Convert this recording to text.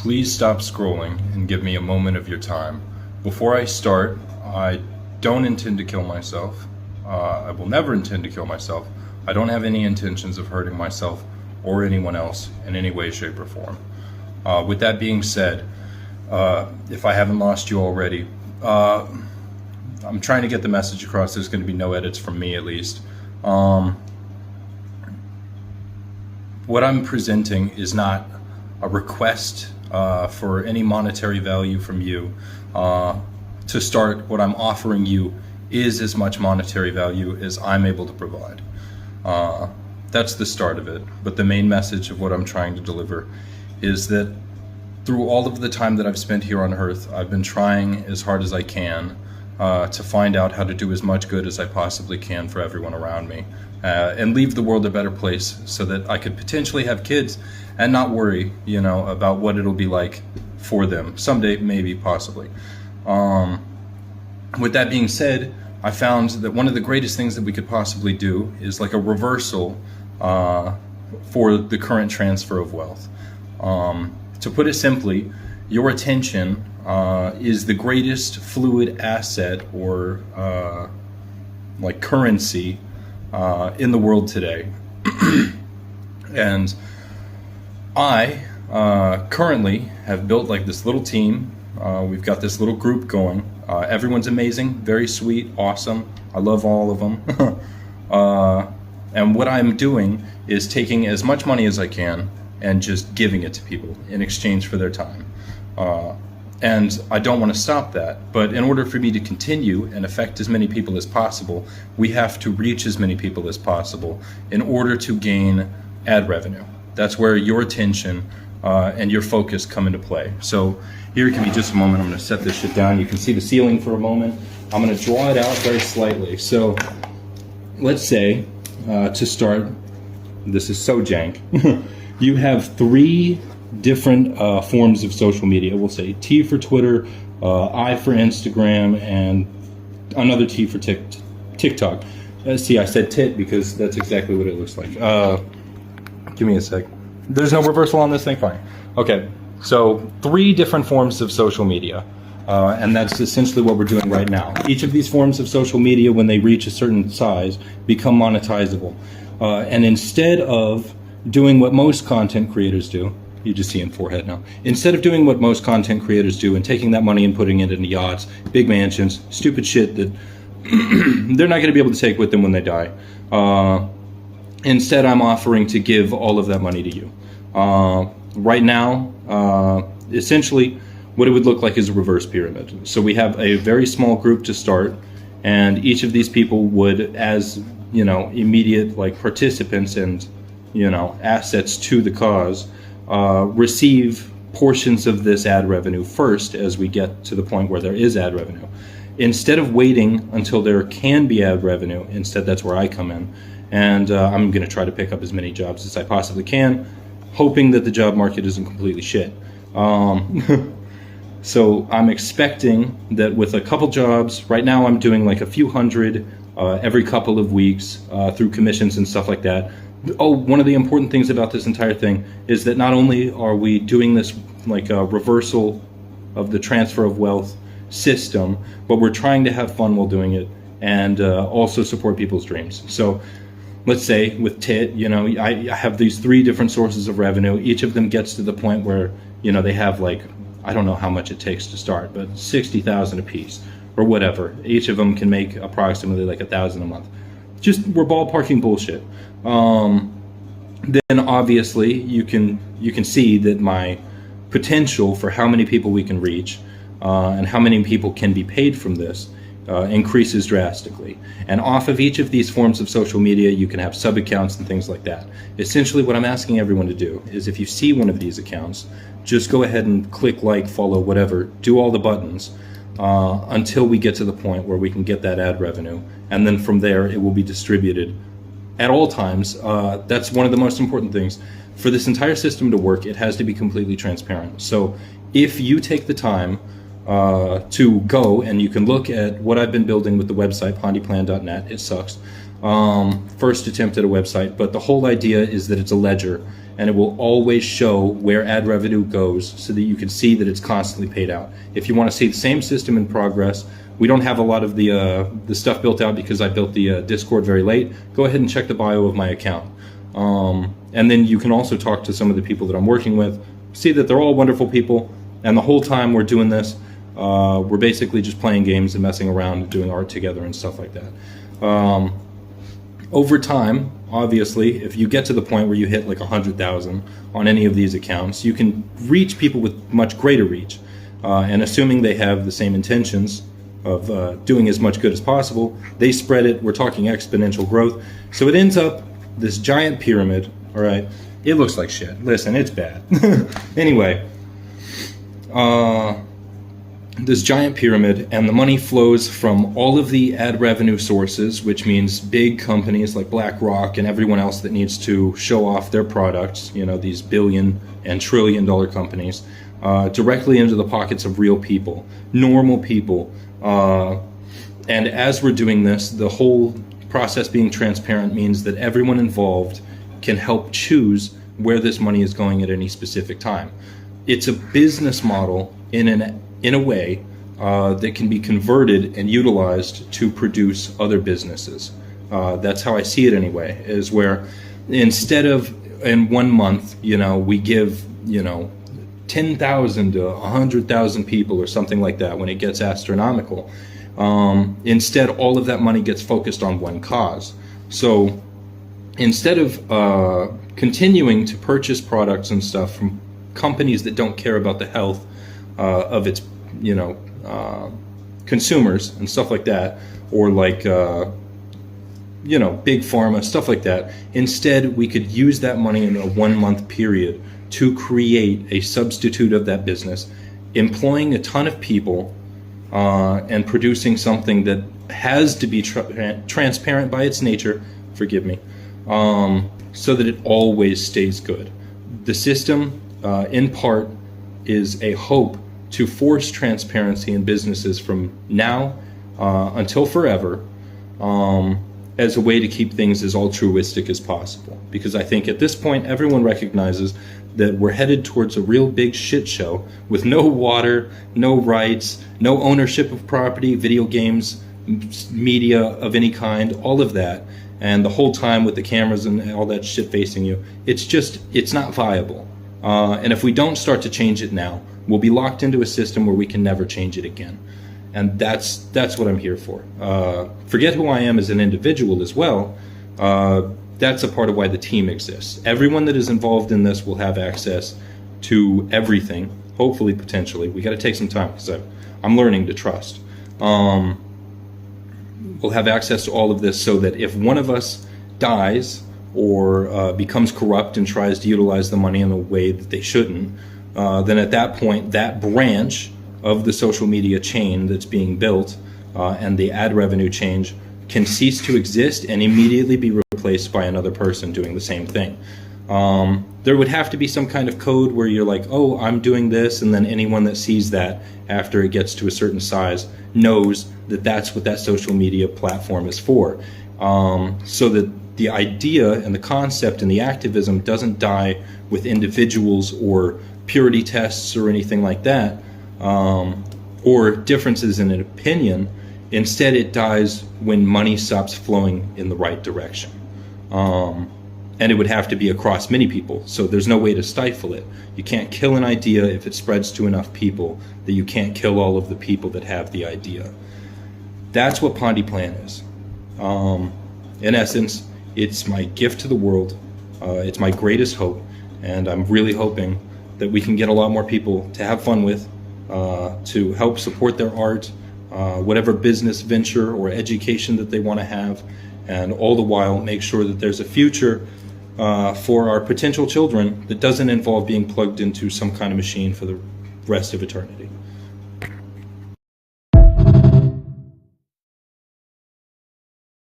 Please stop scrolling and give me a moment of your time. Before I start, I don't intend to kill myself. I will never intend to kill myself. I don't have any intentions of hurting myself or anyone else in any way, shape, or form. With that being said, if I haven't lost you already, I'm trying to get the message across. There's going to be no edits from me, at least. What I'm presenting is not a request for any monetary value from you. To start, what I'm offering you is as much monetary value as I'm able to provide. That's the start of it. But the main message of what I'm trying to deliver is that through all of the time that I've spent here on Earth, I've been trying as hard as I can to find out how to do as much good as I possibly can for everyone around me, and leave the world a better place so that I could potentially have kids and not worry, about what it'll be like for them someday, maybe, possibly. With that being said, I found that one of the greatest things that we could possibly do is like a reversal for the current transfer of wealth. To put it simply, your attention is the greatest fluid asset or like currency in the world today. And I currently have built like this little team. We've got this little group going. Everyone's amazing, very sweet, awesome. I love all of them. And what I'm doing is taking as much money as I can and just giving it to people in exchange for their time. And I don't want to stop that. But in order for me to continue and affect as many people as possible, we have to reach as many people as possible in order to gain ad revenue. That's where your attention and your focus come into play. So here, give me just a moment. I'm going to set this shit down. You can see the ceiling for a moment. I'm going to draw it out very slightly. So let's say, to start, this is so jank. You have 3 different forms of social media. We'll say T for Twitter, I for Instagram, and another T for TikTok. See, I said tit because that's exactly what it looks like. Give me a sec. There's no reversal on this thing? Fine. Okay, so 3 different forms of social media. And that's essentially what we're doing right now. Each of these forms of social media, when they reach a certain size, become monetizable. And instead of doing what most content creators do, you just see in forehead now. Instead of doing what most content creators do and taking that money and putting it into yachts, big mansions, stupid shit that they're not going to be able to take with them when they die. Instead, I'm offering to give all of that money to you. Right now, essentially, what it would look like is a reverse pyramid. So we have a very small group to start, and each of these people would, as immediate like participants and assets to the cause, receive portions of this ad revenue first as we get to the point where there is ad revenue. Instead of waiting until there can be ad revenue, instead that's where I come in. And I'm going to try to pick up as many jobs as I possibly can, hoping that the job market isn't completely shit. So I'm expecting that with a couple jobs, right now I'm doing like a few hundred every couple of weeks through commissions and stuff like that. Oh, one of the important things about this entire thing is that not only are we doing this like a reversal of the transfer of wealth system, but we're trying to have fun while doing it and also support people's dreams. So let's say with TIT, I have these 3 different sources of revenue. Each of them gets to the point where, they have like, I don't know how much it takes to start, but 60,000 a piece or whatever. Each of them can make approximately like 1,000 a month. Just, we're ballparking bullshit. Then obviously you can see that my potential for how many people we can reach and how many people can be paid from this increases drastically. And off of each of these forms of social media, you can have sub-accounts and things like that. Essentially, what I'm asking everyone to do is if you see one of these accounts, just go ahead and click like, follow, whatever, do all the buttons until we get to the point where we can get that ad revenue. And then from there, it will be distributed at all times. That's one of the most important things. For this entire system to work, it has to be completely transparent. So if you take the time to go and you can look at what I've been building with the website, PondyPlan.net. It sucks. First attempt at a website, but the whole idea is that it's a ledger and it will always show where ad revenue goes so that you can see that it's constantly paid out. If you want to see the same system in progress, we don't have a lot of the stuff built out because I built the Discord very late. Go ahead and check the bio of my account. And then you can also talk to some of the people that I'm working with, see that they're all wonderful people, and the whole time we're doing this, we're basically just playing games and messing around and doing art together and stuff like that. Over time, obviously, if you get to the point where you hit like 100,000 on any of these accounts, you can reach people with much greater reach. And assuming they have the same intentions of doing as much good as possible, they spread it. We're talking exponential growth. So it ends up this giant pyramid, all right? It looks like shit. Listen, it's bad. Anyway, this giant pyramid, and the money flows from all of the ad revenue sources, which means big companies like BlackRock and everyone else that needs to show off their products, you know, these billion and trillion dollar companies, directly into the pockets of real people, normal people. And as we're doing this, the whole process being transparent means that everyone involved can help choose where this money is going at any specific time. It's a business model in a way that can be converted and utilized to produce other businesses. That's how I see it anyway, is where instead of in 1 month, you know, we give, you know, 10,000 to 100,000 people or something like that when it gets astronomical. Instead, all of that money gets focused on one cause. So instead of continuing to purchase products and stuff from companies that don't care about the health of its, you know, consumers and stuff like that, or like, you know, big pharma, stuff like that. Instead, we could use that money in a 1 month period to create a substitute of that business, employing a ton of people and producing something that has to be transparent by its nature, forgive me, so that it always stays good. The system, in part, is a hope to force transparency in businesses from now until forever, as a way to keep things as altruistic as possible. Because I think at this point, everyone recognizes that we're headed towards a real big shit show with no water, no rights, no ownership of property, video games, media of any kind, all of that. And the whole time with the cameras and all that shit facing you, it's not viable. And if we don't start to change it now, we'll be locked into a system where we can never change it again. And that's what I'm here for. Forget who I am as an individual as well. That's a part of why the team exists. Everyone that is involved in this will have access to everything, hopefully, potentially. We got to take some time because I'm learning to trust. We'll have access to all of this so that if one of us dies or becomes corrupt and tries to utilize the money in a way that they shouldn't, then at that point, that branch of the social media chain that's being built and the ad revenue change can cease to exist and immediately be replaced by another person doing the same thing. There would have to be some kind of code where you're like, oh, I'm doing this, and then anyone that sees that after it gets to a certain size knows that that's what that social media platform is for. So that the idea and the concept and the activism doesn't die with individuals or purity tests or anything like that, or differences in an opinion. Instead, it dies when money stops flowing in the right direction. And it would have to be across many people, so there's no way to stifle it. You can't kill an idea if it spreads to enough people that you can't kill all of the people that have the idea. That's what PondyPlan is. In essence, it's my gift to the world. It's my greatest hope, and I'm really hoping that we can get a lot more people to have fun with, to help support their art, whatever business venture or education that they want to have, and all the while make sure that there's a future for our potential children that doesn't involve being plugged into some kind of machine for the rest of eternity.